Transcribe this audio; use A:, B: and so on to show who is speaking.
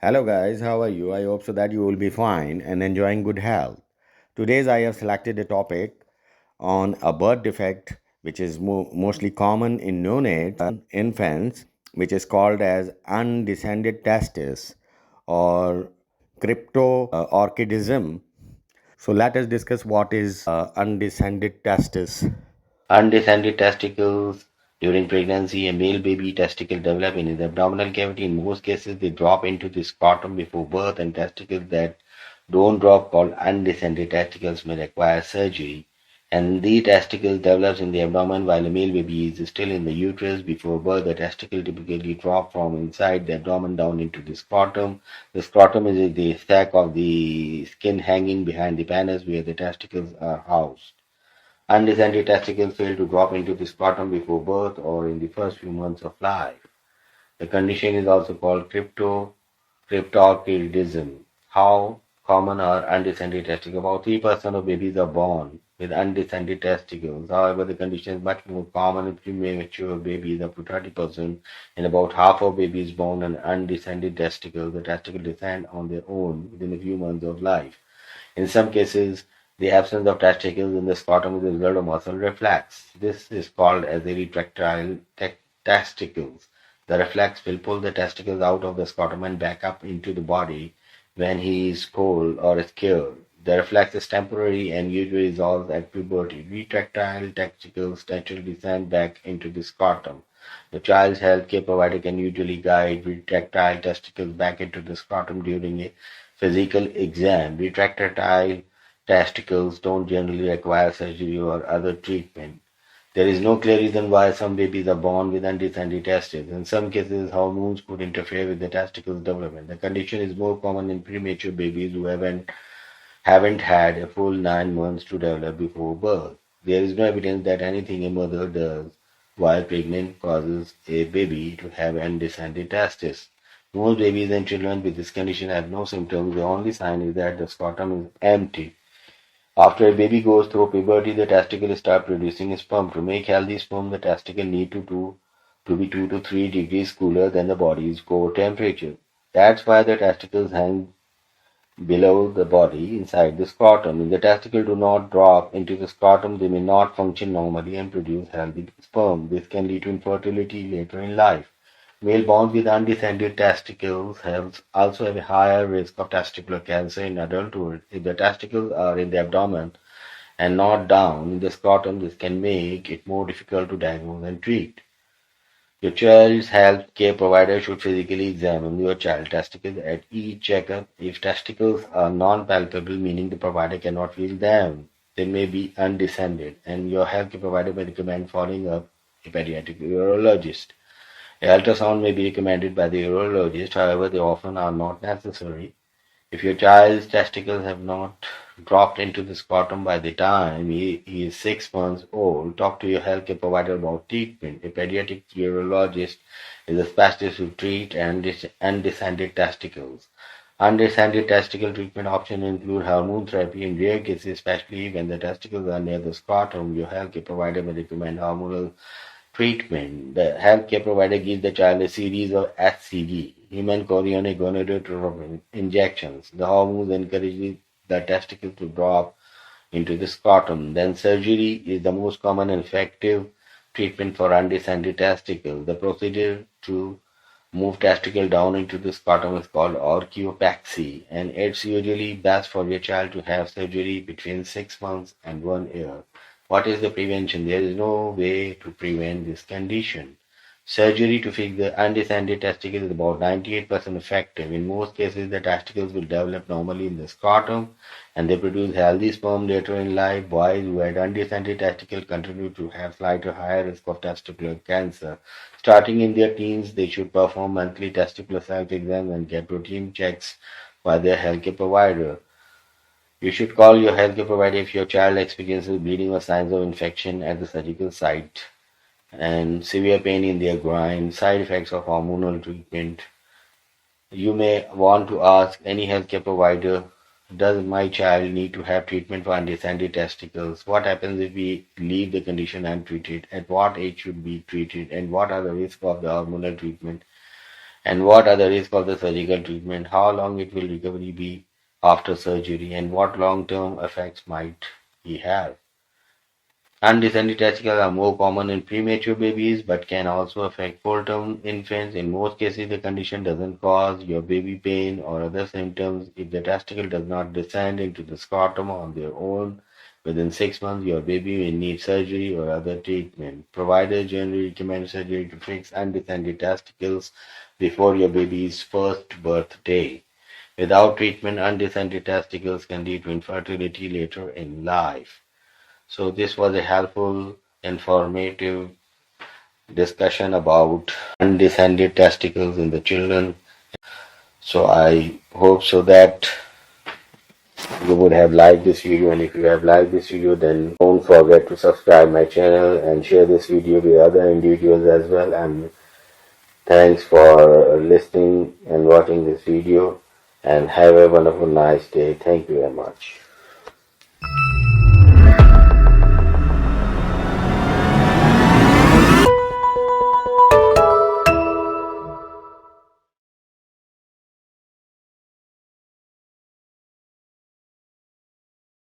A: Hello guys, how are you? I hope so that you will be fine and enjoying good health. Today's I have selected a topic on a birth defect which is mostly common in neonates infants, which is called as undescended testis or cryptorchidism. So let us discuss what is undescended testis.
B: Undescended testicles during pregnancy, a male baby testicle develop in his abdominal cavity. In most cases, they drop into the scrotum before birth, and testicles that don't drop, called undescended testicles, may require surgery. And the testicle develops in the abdomen while a male baby is still in the uterus. Before birth, the testicle typically drop from inside the abdomen down into the scrotum. The scrotum is the sac of the skin hanging behind the penis where the testicles are housed. Undescended testicles fail to drop into the scrotum before birth or in the first few months of life. The condition is also called cryptorchidism. How common are undescended testicles? About 3% of babies are born with undescended testicles. However, the condition is much more common in premature babies, up to 30%. In about half of babies born with undescended testicles, the testicles descend on their own within a few months of life. In some cases, the absence of testicles in the scrotum is a result of muscle reflex. This is called as a retractile testicles. The reflex will pull the testicles out of the scrotum and back up into the body when he is cold or scared. The reflex is temporary and usually resolves at puberty. Retractile testicles naturally descend back into the scrotum. The child's healthcare provider can usually guide retractile testicles back into the scrotum during a physical exam. Retractile testicles don't generally require surgery or other treatment. There is no clear reason why some babies are born with undescended testes. In some cases, hormones could interfere with the testicles development. The condition is more common in premature babies who haven't had a full 9 months to develop before birth. There is no evidence that anything a mother does while pregnant causes a baby to have undescended testes. Most babies and children with this condition have no symptoms. The only sign is that the scrotum is empty. After a baby goes through puberty, the testicle start producing sperm. To make healthy sperm, the testicle need to be 2 to 3 degrees cooler than the body's core temperature. That's why the testicles hang below the body inside the scrotum. If the testicles do not drop into the scrotum, they may not function normally and produce healthy sperm. This can lead to infertility later in life. Male born with undescended testicles also have a higher risk of testicular cancer in adulthood. If the testicles are in the abdomen and not down in the scrotum, this can make it more difficult to diagnose and treat. Your child's health care provider should physically examine your child's testicles at each checkup. If testicles are non-palpable, meaning the provider cannot feel them, they may be undescended, and your healthcare provider may recommend following up a pediatric urologist. A ultrasound may be recommended by the urologist, however, they often are not necessary. If your child's testicles have not dropped into the scrotum by the time he is 6 months old, talk to your healthcare provider about treatment. A pediatric urologist is a specialist who treats undescended testicles. Undescended testicle treatment options include hormone therapy. In rare cases, especially when the testicles are near the scrotum, your healthcare provider may recommend hormonal treatment. The healthcare provider gives the child a series of HCG, human chorionic gonadotropin injections. The hormones encourage the testicle to drop into the scrotum. Then surgery is the most common and effective treatment for undescended testicles. The procedure to move testicle down into the scrotum is called orchiopexy, and it's usually best for your child to have surgery between 6 months and 1 year. What is the prevention? There is no way to prevent this condition. Surgery to fix the undescended testicle is about 98% effective. In most cases, the testicles will develop normally in the scrotum and they produce healthy sperm later in life. Boys who had undescended testicles continue to have slightly higher risk of testicular cancer. Starting in their teens, they should perform monthly testicular self-exams and get routine checks by their healthcare provider. You should call your healthcare provider if your child experiences bleeding or signs of infection at the surgical site and severe pain in their groin, side effects of hormonal treatment. You may want to ask any healthcare provider, does my child need to have treatment for undescended testicles? What happens if we leave the condition untreated? At what age should be treated? And what are the risks of the hormonal treatment? and what are the risks of the surgical treatment, how long it will recovery be after surgery, and what long-term effects might he have. Undescended testicles are more common in premature babies but can also affect full-term infants. In most cases, the condition doesn't cause your baby pain or other symptoms. If the testicle does not descend into the scrotum on their own within 6 months, your baby may need surgery or other treatment. Providers generally recommend surgery to fix undescended testicles before your baby's first birthday. Without treatment, undescended testicles can lead to infertility later in life. So this was a helpful, informative discussion about undescended testicles in the children. So I hope so that you would have liked this video, and if you have liked this video, then don't forget to subscribe my channel and share this video with other individuals as well. And thanks for listening and watching this video, and have a wonderful nice day. Thank you very much.